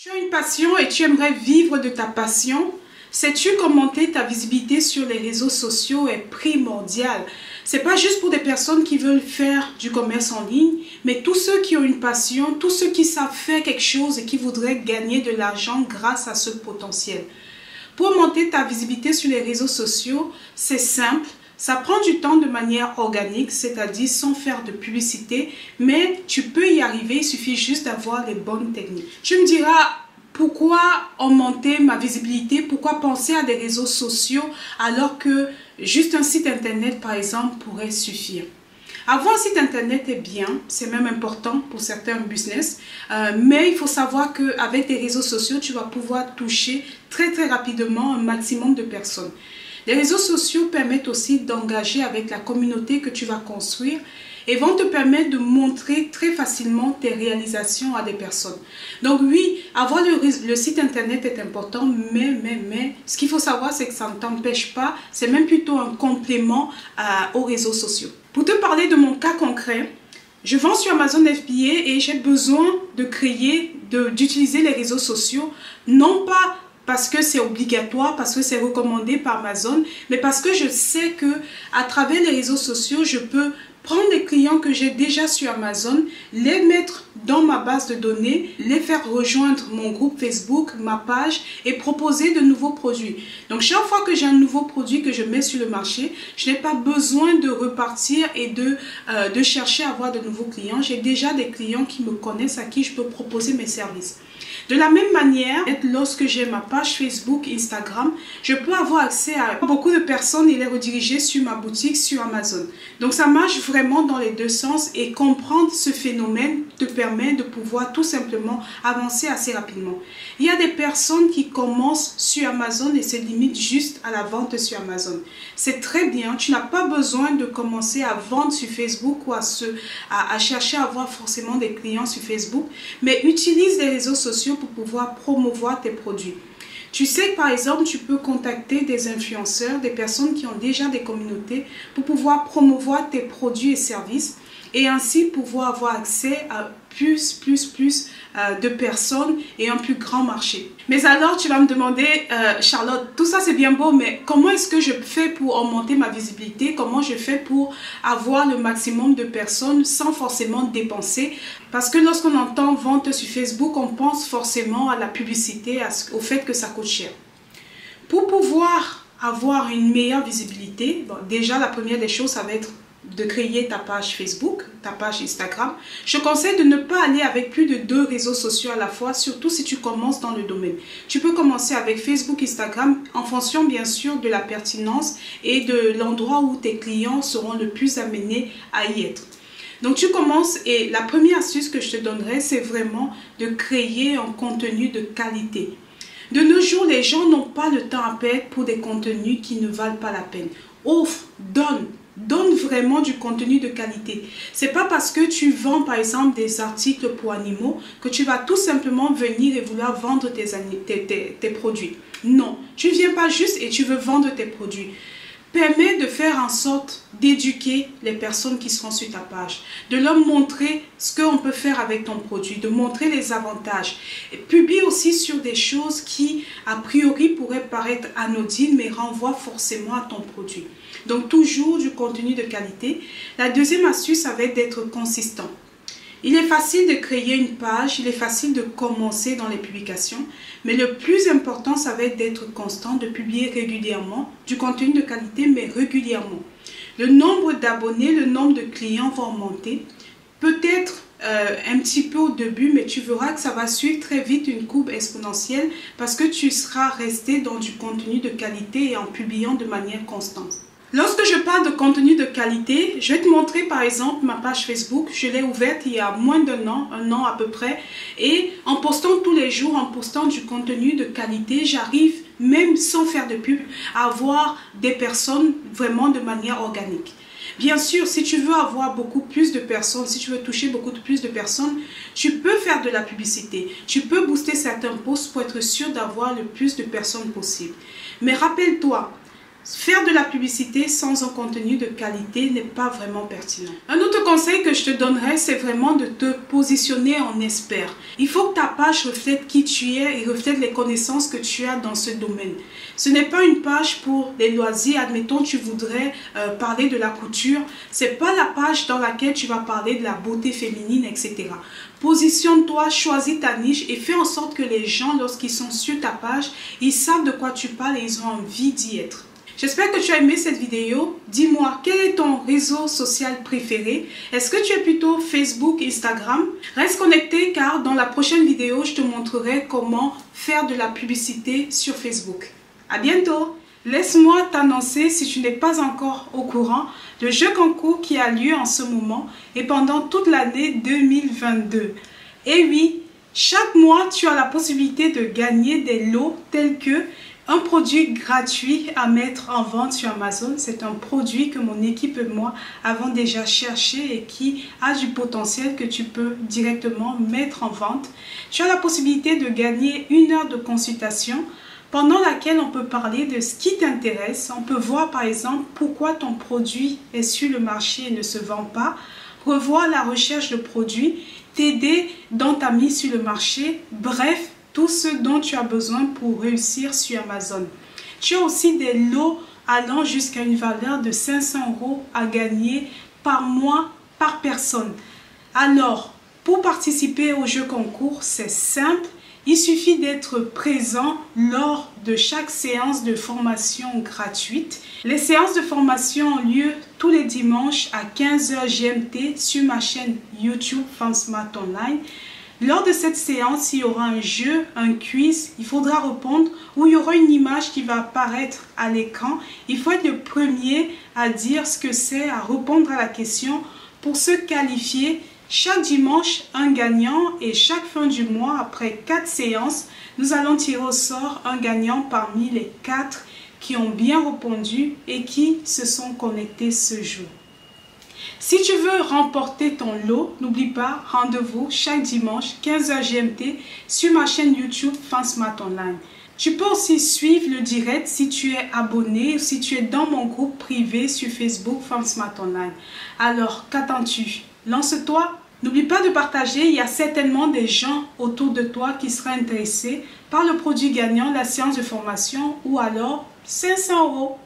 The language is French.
Tu as une passion et tu aimerais vivre de ta passion? Sais-tu qu'augmenter ta visibilité sur les réseaux sociaux est primordial? C'est pas juste pour des personnes qui veulent faire du commerce en ligne, mais tous ceux qui ont une passion, tous ceux qui savent faire quelque chose et qui voudraient gagner de l'argent grâce à ce potentiel. Pour augmenter ta visibilité sur les réseaux sociaux, c'est simple. Ça prend du temps de manière organique, c'est-à-dire sans faire de publicité, mais tu peux y arriver, il suffit juste d'avoir les bonnes techniques. Tu me diras, pourquoi augmenter ma visibilité? Pourquoi penser à des réseaux sociaux alors que juste un site internet, par exemple, pourrait suffire? Avoir un site internet est bien, c'est même important pour certains business, mais il faut savoir qu'avec les réseaux sociaux, tu vas pouvoir toucher très rapidement un maximum de personnes. Les réseaux sociaux permettent aussi d'engager avec la communauté que tu vas construire et vont te permettre de montrer très facilement tes réalisations à des personnes. Donc oui, avoir le site internet est important, mais ce qu'il faut savoir, c'est que ça ne t'empêche pas, c'est même plutôt un complément aux réseaux sociaux. Pour te parler de mon cas concret, je vends sur Amazon FBA et j'ai besoin d'utiliser les réseaux sociaux, non pas parce que c'est obligatoire, parce que c'est recommandé par Amazon, mais parce que je sais que à travers les réseaux sociaux, je peux prendre les clients que j'ai déjà sur Amazon, les mettre dans ma base de données, les faire rejoindre mon groupe Facebook, ma page et proposer de nouveaux produits. Donc chaque fois que j'ai un nouveau produit que je mets sur le marché, je n'ai pas besoin de repartir et de chercher à avoir de nouveaux clients. J'ai déjà des clients qui me connaissent, à qui je peux proposer mes services. De la même manière, lorsque j'ai ma page Facebook, Instagram, je peux avoir accès à beaucoup de personnes et les rediriger sur ma boutique sur Amazon. Donc ça marche vraiment dans les deux sens et comprendre ce phénomène te permet de pouvoir tout simplement avancer assez rapidement. Il y a des personnes qui commencent sur Amazon et se limitent juste à la vente sur Amazon. C'est très bien, tu n'as pas besoin de commencer à vendre sur Facebook ou à chercher à avoir forcément des clients sur Facebook, mais utilise les réseaux sociaux pour pouvoir promouvoir tes produits. Tu sais que par exemple, tu peux contacter des influenceurs, des personnes qui ont déjà des communautés pour pouvoir promouvoir tes produits et services et ainsi pouvoir avoir accès à plus de personnes et un plus grand marché. Mais alors tu vas me demander, Charlotte, tout ça c'est bien beau, mais comment est-ce que je fais pour augmenter ma visibilité? Comment je fais pour avoir le maximum de personnes sans forcément dépenser? Parce que lorsqu'on entend vente sur Facebook, on pense forcément à la publicité, au fait que ça coûte cher. Pour pouvoir avoir une meilleure visibilité, bon, déjà la première des choses, ça va être de créer ta page Facebook, ta page Instagram. Je conseille de ne pas aller avec plus de 2 réseaux sociaux à la fois, surtout si tu commences dans le domaine. Tu peux commencer avec Facebook, Instagram, en fonction bien sûr de la pertinence et de l'endroit où tes clients seront le plus amenés à y être. Donc tu commences et la première astuce que je te donnerai, c'est vraiment de créer un contenu de qualité. De nos jours, les gens n'ont pas le temps à perdre pour des contenus qui ne valent pas la peine. Offre, donne vraiment du contenu de qualité. C'est pas parce que tu vends par exemple des articles pour animaux que tu vas tout simplement venir et vouloir vendre tes produits. Non, tu viens pas juste et tu veux vendre tes produits. Permets de faire en sorte d'éduquer les personnes qui seront sur ta page, de leur montrer ce qu'on peut faire avec ton produit, de montrer les avantages. Et publie aussi sur des choses qui, a priori, pourraient paraître anodines, mais renvoient forcément à ton produit. Donc, toujours du contenu de qualité. La deuxième astuce, ça va être d'être consistant. Il est facile de créer une page, il est facile de commencer dans les publications, mais le plus important, ça va être d'être constant, de publier régulièrement, du contenu de qualité, mais régulièrement. Le nombre d'abonnés, le nombre de clients vont augmenter, peut-être un petit peu au début, mais tu verras que ça va suivre très vite une courbe exponentielle parce que tu seras resté dans du contenu de qualité et en publiant de manière constante. Lorsque je parle de contenu de qualité, je vais te montrer par exemple ma page Facebook. Je l'ai ouverte il y a moins d'un an à peu près. Et en postant tous les jours, en postant du contenu de qualité, j'arrive même sans faire de pub à avoir des personnes vraiment de manière organique. Bien sûr, si tu veux avoir beaucoup plus de personnes, si tu veux toucher beaucoup plus de personnes, tu peux faire de la publicité. Tu peux booster certains posts pour être sûr d'avoir le plus de personnes possible. Mais rappelle-toi, Faire de la publicité sans un contenu de qualité n'est pas vraiment pertinent. Un autre conseil que je te donnerais, c'est vraiment de te positionner en expert. Il faut que ta page reflète qui tu es et reflète les connaissances que tu as dans ce domaine. Ce n'est pas une page pour les loisirs. Admettons, tu voudrais parler de la couture. Ce n'est pas la page dans laquelle tu vas parler de la beauté féminine, etc. Positionne-toi, choisis ta niche et fais en sorte que les gens, lorsqu'ils sont sur ta page, ils savent de quoi tu parles et ils ont envie d'y être. J'espère que tu as aimé cette vidéo. Dis-moi, quel est ton réseau social préféré? Est-ce que tu es plutôt Facebook, Instagram? Reste connecté car dans la prochaine vidéo, je te montrerai comment faire de la publicité sur Facebook. À bientôt! Laisse-moi t'annoncer, si tu n'es pas encore au courant, le jeu concours qui a lieu en ce moment et pendant toute l'année 2022. Et oui, chaque mois, tu as la possibilité de gagner des lots tels que un produit gratuit à mettre en vente sur Amazon. C'est un produit que mon équipe et moi avons déjà cherché et qui a du potentiel que tu peux directement mettre en vente. Tu as la possibilité de gagner 1 heure de consultation pendant laquelle on peut parler de ce qui t'intéresse. On peut voir par exemple pourquoi ton produit est sur le marché et ne se vend pas, revoir la recherche de produits, t'aider dans ta mise sur le marché, bref, tout ce dont tu as besoin pour réussir sur Amazon. Tu as aussi des lots allant jusqu'à une valeur de 500 € à gagner par mois, par personne. Alors, pour participer au jeu concours, c'est simple. Il suffit d'être présent lors de chaque séance de formation gratuite. Les séances de formation ont lieu tous les dimanches à 15 h GMT sur ma chaîne YouTube FemSmart Online. Lors de cette séance, il y aura un jeu, un quiz, il faudra répondre où il y aura une image qui va apparaître à l'écran. Il faut être le premier à dire ce que c'est, à répondre à la question pour se qualifier. Chaque dimanche, un gagnant et chaque fin du mois, après 4 séances, nous allons tirer au sort un gagnant parmi les 4 qui ont bien répondu et qui se sont connectés ce jour. Si tu veux remporter ton lot, n'oublie pas, rendez-vous chaque dimanche 15 h GMT sur ma chaîne YouTube FemSmart Online. Tu peux aussi suivre le direct si tu es abonné ou si tu es dans mon groupe privé sur Facebook FemSmart Online. Alors, qu'attends-tu? Lance-toi! N'oublie pas de partager, il y a certainement des gens autour de toi qui seraient intéressés par le produit gagnant, la séance de formation ou alors 500 €.